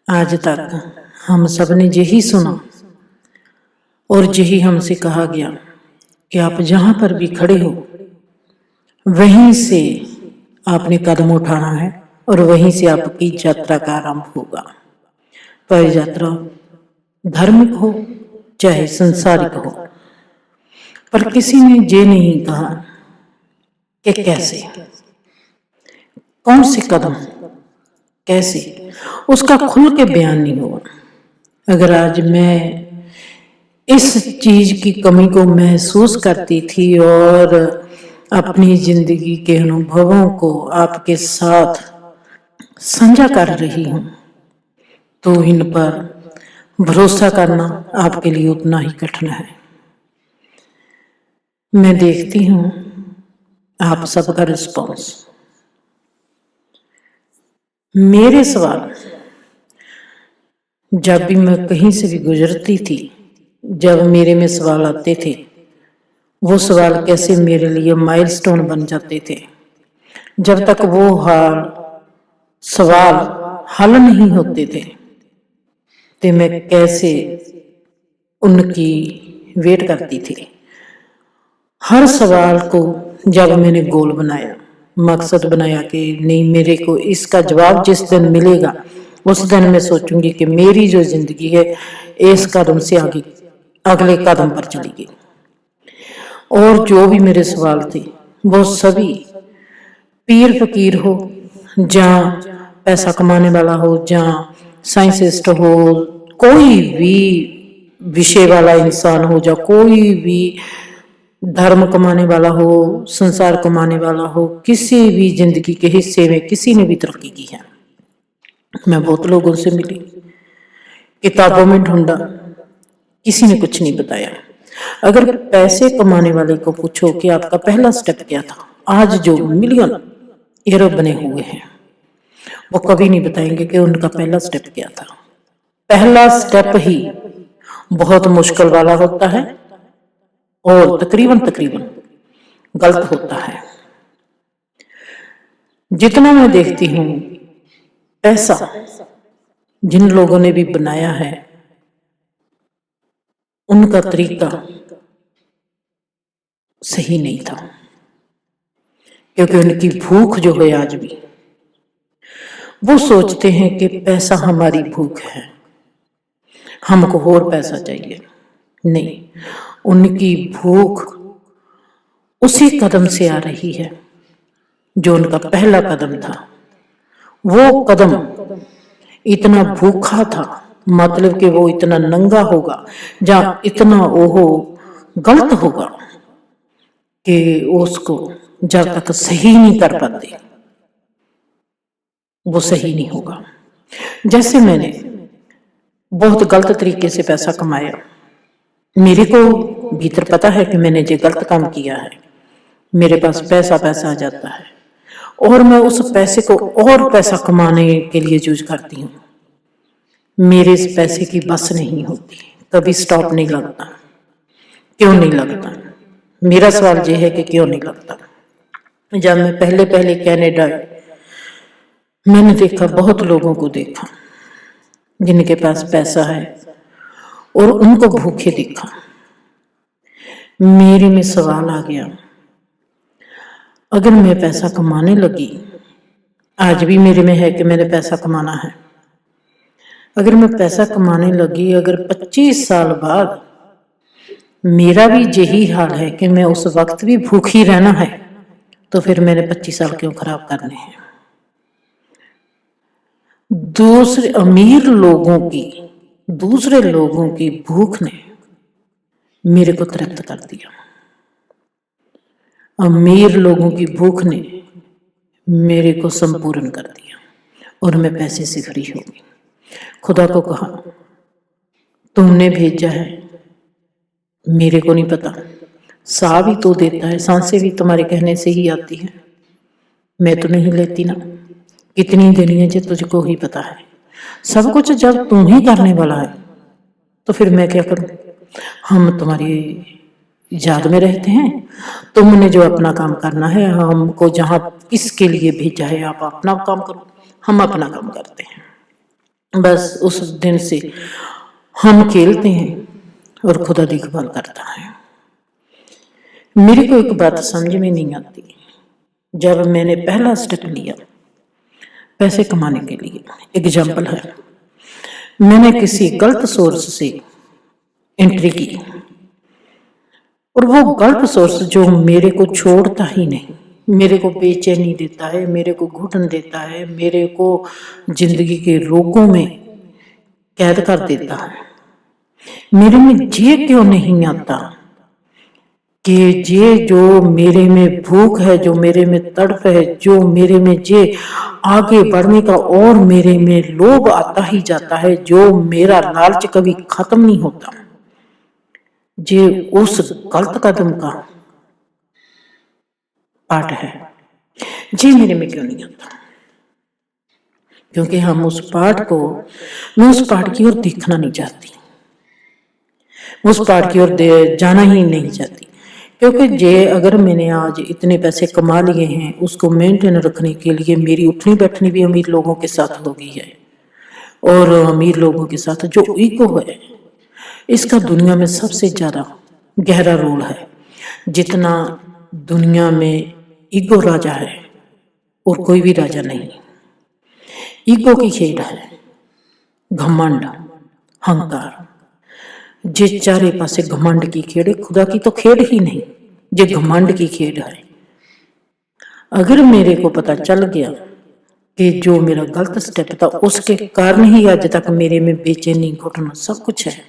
आज तक हम सब ने यही सुना और यही हमसे कहा गया कि आप जहां पर भी खड़े हो वहीं से आपने कदम उठाना है और वहीं से आपकी यात्रा का आरंभ होगा। पर यात्रा धार्मिक हो चाहे संसारिक हो, पर किसी ने ये नहीं कहा कि कैसे, कौन से कदम, कैसे, उसका खुल के बयान नहीं हुआ। अगर आज मैं इस चीज की कमी को महसूस करती थी और अपनी जिंदगी के अनुभवों को आपके साथ साझा कर रही हूं, तो इन पर भरोसा करना आपके लिए उतना ही कठिन है। मैं देखती हूं आप सबका रिस्पॉन्स। मेरे सवाल जब भी मैं कहीं से भी गुजरती थी, जब मेरे में सवाल आते थे, वो सवाल कैसे मेरे लिए माइलस्टोन बन जाते थे। जब तक वो सवाल हल नहीं होते थे तो मैं कैसे उनकी वेट करती थी। हर सवाल को जब मैंने गोल बनाया, मकसद बनाया कि नहीं, मेरे को इसका जवाब जिस दिन मिलेगा उस दिन मैं सोचूंगी कि मेरी जो जिंदगी है इस कदम से आगे अगले कदम पर चली गई। और जो भी मेरे सवाल थे वो सभी पीर फकीर हो, जहाँ पैसा कमाने वाला हो, जहाँ साइंटिस्ट हो, कोई भी विषय वाला इंसान हो, या कोई भी धर्म कमाने वाला हो, संसार कमाने वाला हो, किसी भी जिंदगी के हिस्से में किसी ने भी तरक्की की है। मैं बहुत लोगों से मिली, किताबों में ढूंढा, किसी ने कुछ नहीं बताया। अगर पैसे कमाने वाले को पूछो कि आपका पहला स्टेप क्या था, आज जो मिलियन यूरो बने हुए हैं वो कभी नहीं बताएंगे कि उनका पहला स्टेप क्या था। पहला स्टेप ही बहुत मुश्किल वाला होता है और तकरीबन गलत होता है। जितना मैं देखती हूं पैसा जिन लोगों ने भी बनाया है उनका तरीका सही नहीं था, क्योंकि उनकी भूख जो है आज भी, वो सोचते हैं कि पैसा हमारी भूख है, हमको और पैसा चाहिए। नहीं, उनकी भूख उसी कदम से आ रही है जो उनका पहला कदम था। वो कदम इतना भूखा था, मतलब कि वो इतना नंगा होगा, जहां इतना ओहो गलत होगा कि उसको जब तक सही नहीं कर पाते वो सही नहीं होगा। जैसे मैंने बहुत गलत तरीके से पैसा कमाया, मेरे को भीतर पता है कि मैंने जो गलत काम किया है, मेरे पास पैसा आ जाता है और मैं उस पैसे को और पैसा कमाने के लिए यूज करती हूँ। मेरे इस पैसे की बस नहीं होती, कभी स्टॉप नहीं लगता। क्यों नहीं लगता? मेरा सवाल यह है कि क्यों नहीं लगता। जब मैं पहले कनाडा, मैंने देखा, बहुत लोगों को देखा जिनके पास पैसा है और उनको भूखे देखा। मेरे में सवाल आ गया, अगर मैं पैसा कमाने लगी, आज भी मेरे में है कि मैंने पैसा कमाना है, अगर मैं पैसा कमाने लगी, अगर 25 साल बाद मेरा भी यही हाल है कि मैं उस वक्त भी भूखी रहना है, तो फिर मैंने 25 साल क्यों खराब करने हैं। दूसरे लोगों की भूख ने मेरे को तृप्त कर दिया, अमीर लोगों की भूख ने मेरे को संपूर्ण कर दिया और मैं पैसे से फ्री हो गई। खुदा को कहा, तुमने भेजा है, मेरे को नहीं पता, साह भी तो देता है, सांसें भी तुम्हारे कहने से ही आती है, मैं तो नहीं लेती ना, कितनी देनी है जो तुझको ही पता है। सब कुछ जब तुम ही करने वाला है तो फिर मैं क्या करूं। हम तुम्हारी याद में रहते हैं, तुमने जो अपना काम करना है, हमको जहां किसके लिए भेजा है आप अपना काम करो, हम अपना काम करते हैं। बस उस दिन से हम खेलते हैं और खुदा देखभाल करता है। मेरे को एक बात समझ में नहीं आती, जब मैंने पहला स्टेप लिया पैसे कमाने के लिए, एग्जाम्पल है, मैंने किसी गलत सोर्स से एंट्री की और वो गलत सोर्स जो मेरे को छोड़ता ही नहीं, मेरे को बेचैनी देता है, मेरे को घुटन देता है, मेरे को जिंदगी के रोगों में कैद कर देता है, मेरे में ये क्यों नहीं आता कि ये जो मेरे में भूख है, जो मेरे में तड़प है, जो मेरे में ये आगे बढ़ने का और मेरे में लोभ आता ही जाता है, जो मेरा लालच कभी खत्म नहीं होता, ये उस गलत कदम का पार्ट है, जी मेरे में क्यों नहीं आता? क्योंकि हम उस पार्ट को, मैं उस पार्ट की ओर देखना नहीं चाहती, उस पार्ट की ओर जाना ही नहीं चाहती। क्योंकि जे अगर मैंने आज इतने पैसे कमा लिए हैं, उसको मेंटेन रखने के लिए मेरी उठनी बैठनी भी अमीर लोगों के साथ हो गई है, और अमीर लोगों के साथ जो ईगो है, इसका दुनिया में सबसे ज्यादा गहरा रोल है। जितना दुनिया में ईगो राजा है और कोई भी राजा नहीं, ईगो की खेल है, घमंड, अहंकार, जे चारे पासे घमंड की खेड़, खुदा की तो खेड़ ही नहीं, जे घमंड की खेड़ है। अगर मेरे को पता चल गया कि जो मेरा गलत स्टेप था उसके कारण ही आज तक मेरे में बेचैनी, घुटना सब कुछ है,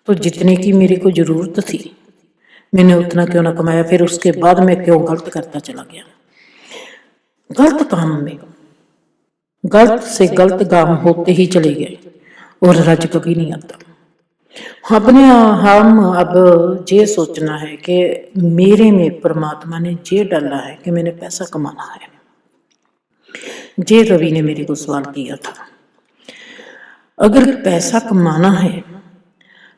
तो जितने की मेरे को जरूरत थी मैंने उतना क्यों ना कमाया, फिर उसके बाद मैं क्यों गलत करता चला गया। गलत काम में गलत से गलत काम होते ही चले गए और रज कभी नहीं आता। अपने हम अब ये सोचना है कि मेरे में परमात्मा ने ये डाला है कि मैंने पैसा कमाना है। जे रवि ने मेरे को सवाल किया था, अगर पैसा कमाना है,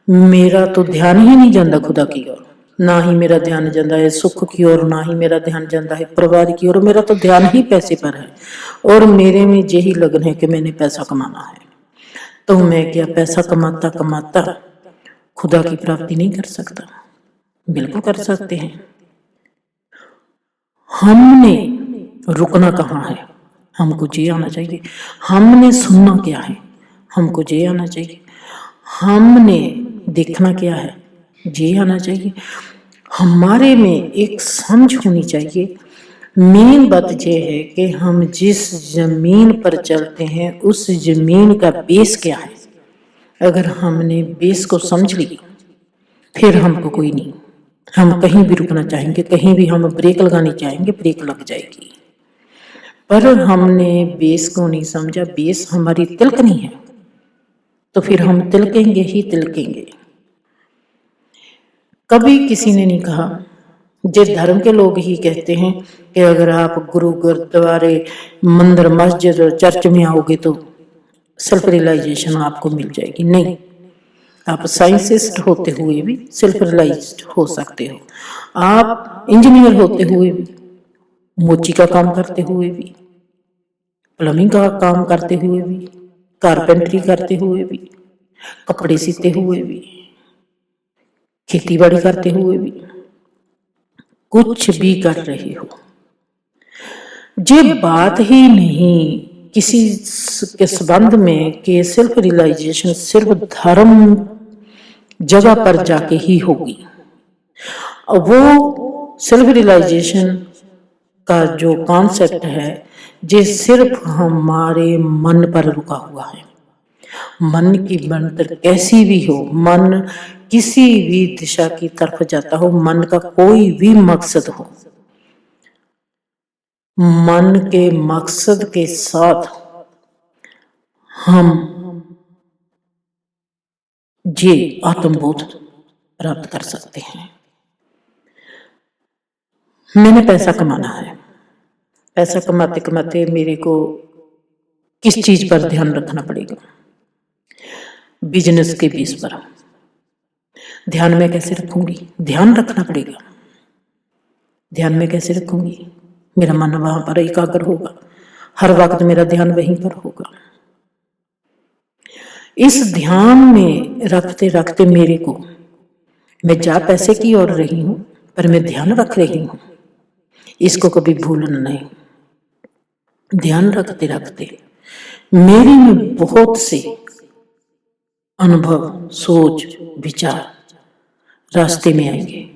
मेरा तो ध्यान ही नहीं जाता खुदा की ओर, ना ही मेरा ध्यान जाता है सुख की ओर, ना ही मेरा ध्यान जाता है परिवार की ओर, मेरा तो ध्यान ही पैसे पर है और मेरे में यही लगन है कि मैंने पैसा कमाना है। तो मैं क्या पैसा कमाता कमाता खुदा की प्राप्ति नहीं कर सकता? बिल्कुल कर सकते हैं। हमने रुकना कहाँ है? हमको ये आना चाहिए। हमने सुनना क्या है? हमको ये आना चाहिए। हमने देखना क्या है? ये आना चाहिए। हमारे में एक समझ होनी चाहिए। मेन बात यह है कि हम जिस जमीन पर चलते हैं उस जमीन का बेस क्या है। अगर हमने बेस को समझ लिया फिर हमको कोई नहीं, हम कहीं भी रुकना चाहेंगे, कहीं भी हम ब्रेक लगानी चाहेंगे, ब्रेक लग जाएगी। पर हमने बेस को नहीं समझा, बेस हमारी तिलकनी है, तो फिर हम तिलकेंगे ही तिलकेंगे। कभी किसी ने नहीं कहा, जो धर्म के लोग ही कहते हैं कि अगर आप गुरु गुरुद्वारे मंदिर मस्जिद चर्च में आओगे तो सेल्फ रियलाइजेशन आपको मिल जाएगी। नहीं, आप साइंटिस्ट होते हुए भी सेल्फ रियलाइज्ड हो सकते हो, आप इंजीनियर होते हुए भी, मोची का काम करते हुए भी, प्लम्बिंग का काम करते हुए भी, कारपेंटरी करते हुए भी, कपड़े सीते हुए भी, खेती बाड़ी करते हुए भी, कुछ भी कर रहे हो। ये बात ही नहीं किसी के संबंध में कि सेल्फ रियलाइजेशन सिर्फ धर्म जगह पर जाके ही होगी। वो सेल्फ रियलाइजेशन का जो कॉन्सेप्ट है ये सिर्फ हमारे मन पर रुका हुआ है। मन की बनतर कैसी भी हो, मन किसी भी दिशा की तरफ जाता हो, मन का कोई भी मकसद हो, मन के मकसद के साथ हम ये आत्मबोध प्राप्त कर सकते हैं। मैंने पैसा कमाना है, पैसा कमाते कमाते मेरे को किस चीज पर ध्यान रखना पड़ेगा? बिजनेस के बेस पर ध्यान में कैसे रखूंगी? ध्यान रखना पड़ेगा। ध्यान में कैसे रखूंगी? मेरा मन वहां पर एकाग्र होगा, हर वक्त मेरा ध्यान वहीं पर होगा। इस ध्यान में रखते रखते मेरे को, मैं जा पैसे की ओर रही हूं पर मैं ध्यान रख रही हूं, इसको कभी भूलना नहीं। ध्यान रखते रखते मेरे में बहुत से अनुभव, सोच, विचार रास्ते में आएंगे,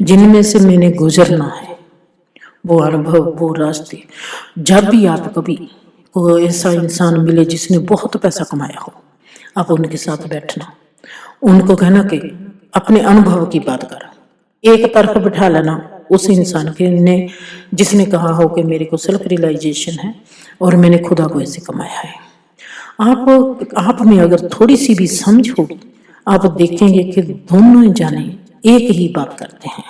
जिनमें से मैंने गुजरना है। वो अनुभव, वो रास्ते, जब भी आप कभी कोई ऐसा इंसान मिले जिसने बहुत पैसा कमाया हो, आप उनके साथ बैठना, उनको कहना कि अपने अनुभव की बात कर, एक तरफ बिठा लेना उस इंसान के ने जिसने कहा हो कि मेरे को सेल्फ रियलाइजेशन है और मैंने खुदा को ऐसे कमाया है। आप में अगर थोड़ी सी भी समझ होगी, आप देखेंगे कि दोनों जाने एक ही बात करते हैं,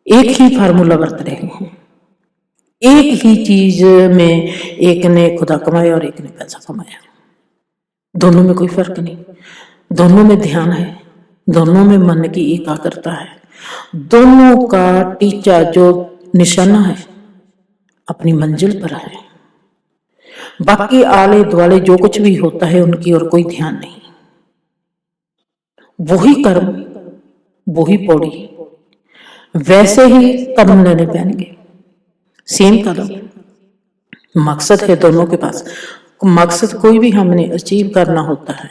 एक ही फार्मूला बरत रहे हैं, एक ही चीज में एक ने खुदा कमाया और एक ने पैसा कमाया। दोनों में कोई फर्क नहीं, दोनों में ध्यान है, दोनों में मन की एकाग्रता है, दोनों का टीचा जो निशाना है अपनी मंजिल पर है। बाकी आले दुआले जो कुछ भी होता है उनकी और कोई ध्यान नहीं। वही कर्म, वही पौड़ी, वैसे ही कदम लेने पहनेंगे, सेम कदम। मकसद है दोनों के पास। मकसद कोई भी हमने अचीव करना होता है,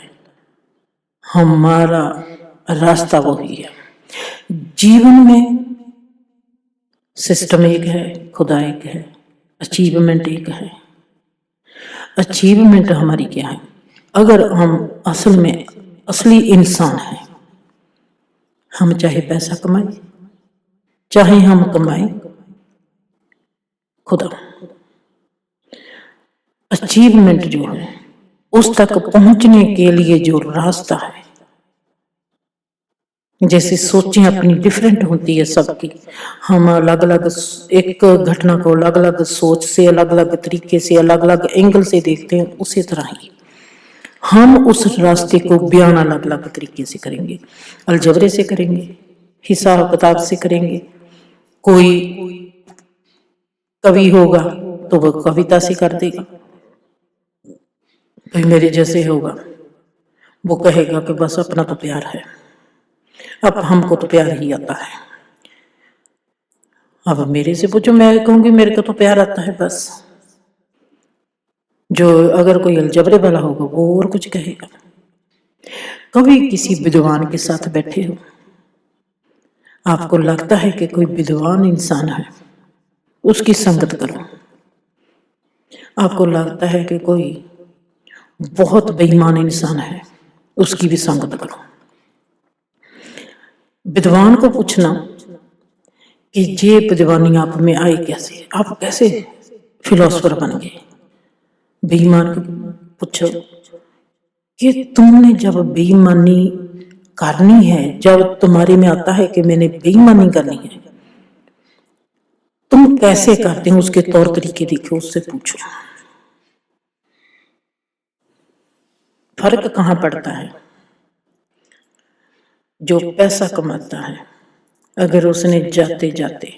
हमारा रास्ता वही है। जीवन में सिस्टम एक है, खुदा एक है, अचीवमेंट एक है। अचीवमेंट हमारी क्या है? अगर हम असल में असली इंसान हैं, हम चाहे पैसा कमाएं, चाहे हम कमाएं खुदा। अचीवमेंट जो है, उस तक पहुंचने के लिए जो रास्ता है, जैसे सोचें अपनी डिफरेंट होती है सबकी, हम अलग अलग एक घटना को अलग अलग सोच से, अलग अलग तरीके से, अलग अलग एंगल से देखते हैं, उसी तरह ही हम उस रास्ते को बयान अलग अलग तरीके से करेंगे। अलजबरे से करेंगे, हिसाब किताब से करेंगे, कोई कवि होगा तो वह कविता से कर देगा, कोई मेरे जैसे होगा वो कहेगा कि बस अपना तो प्यार है, अब हमको तो प्यार ही आता है। अब मेरे से पूछो, मैं कहूंगी मेरे को तो प्यार आता है बस। जो अगर कोई अलजबरे वाला होगा वो और कुछ कहेगा। कभी किसी विद्वान के साथ बैठे हो, आपको लगता है कि कोई विद्वान इंसान है, उसकी संगत करो। आपको लगता है कि कोई बहुत बेईमान इंसान है, उसकी भी संगत करो। विद्वान को पूछना कि ये विद्वानी आप में आई कैसे, आप कैसे फिलोसफर बन गए। बेईमान को पूछो कि तुमने जब बेईमानी करनी है, जब तुम्हारे में आता है कि मैंने बेईमानी करनी है, तुम कैसे करते हो, उसके तौर तरीके देखो, उससे पूछो। फर्क कहां पड़ता है? जो पैसा कमाता है, अगर उसने जाते जाते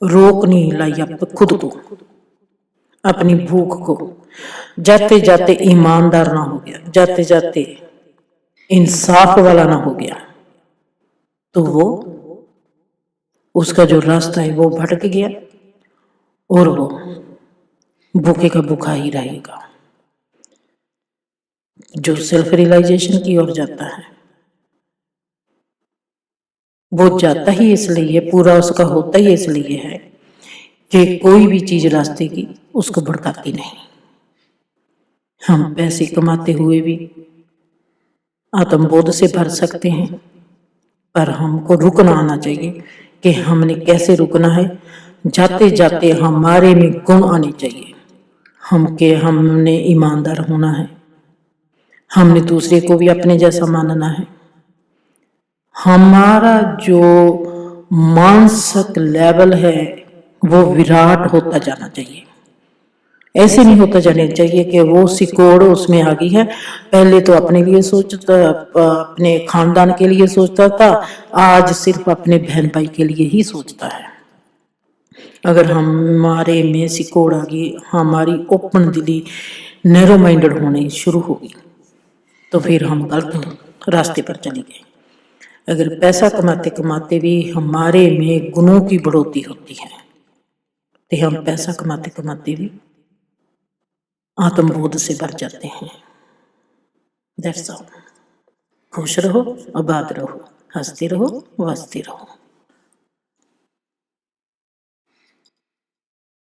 रोक नहीं लाई खुद को, अपनी भूख को, जाते जाते ईमानदार ना हो गया, जाते जाते इंसाफ वाला ना हो गया, तो वो उसका जो रास्ता है वो भटक गया और वो भूखे का भूखा ही रहेगा। जो सेल्फ रियलाइजेशन की ओर जाता है वो जाता ही इसलिए, पूरा उसका होता ही इसलिए है कि कोई भी चीज रास्ते की उसको भड़काती नहीं। हम पैसे कमाते हुए भी आत्मबोध से भर सकते हैं, पर हमको रुकना आना चाहिए कि हमने कैसे रुकना है। जाते जाते हमारे में गुण आने चाहिए, हमने ईमानदार होना है, हमने दूसरे को भी अपने जैसा मानना है। हमारा जो मानसिक लेवल है वो विराट होता जाना चाहिए। ऐसे नहीं होता जाना चाहिए कि वो सिकोड़ उसमें आ गई है, पहले तो अपने लिए सोचता, अपने खानदान के लिए सोचता था, आज सिर्फ अपने बहन भाई के लिए ही सोचता है। अगर हमारे में सिकोड़ आ गई, हमारी ओपन दिली नैरो माइंडेड होने शुरू हो गई, तो फिर हम गलत रास्ते पर चले गए। अगर पैसा कमाते कमाते भी हमारे में गुणों की बढ़ोतरी होती है तो हम पैसा कमाते कमाते भी आत्मबोध से भर जाते हैं। That's all. खुश रहो, आबाद रहो, हंसते रहो, वसते रहो।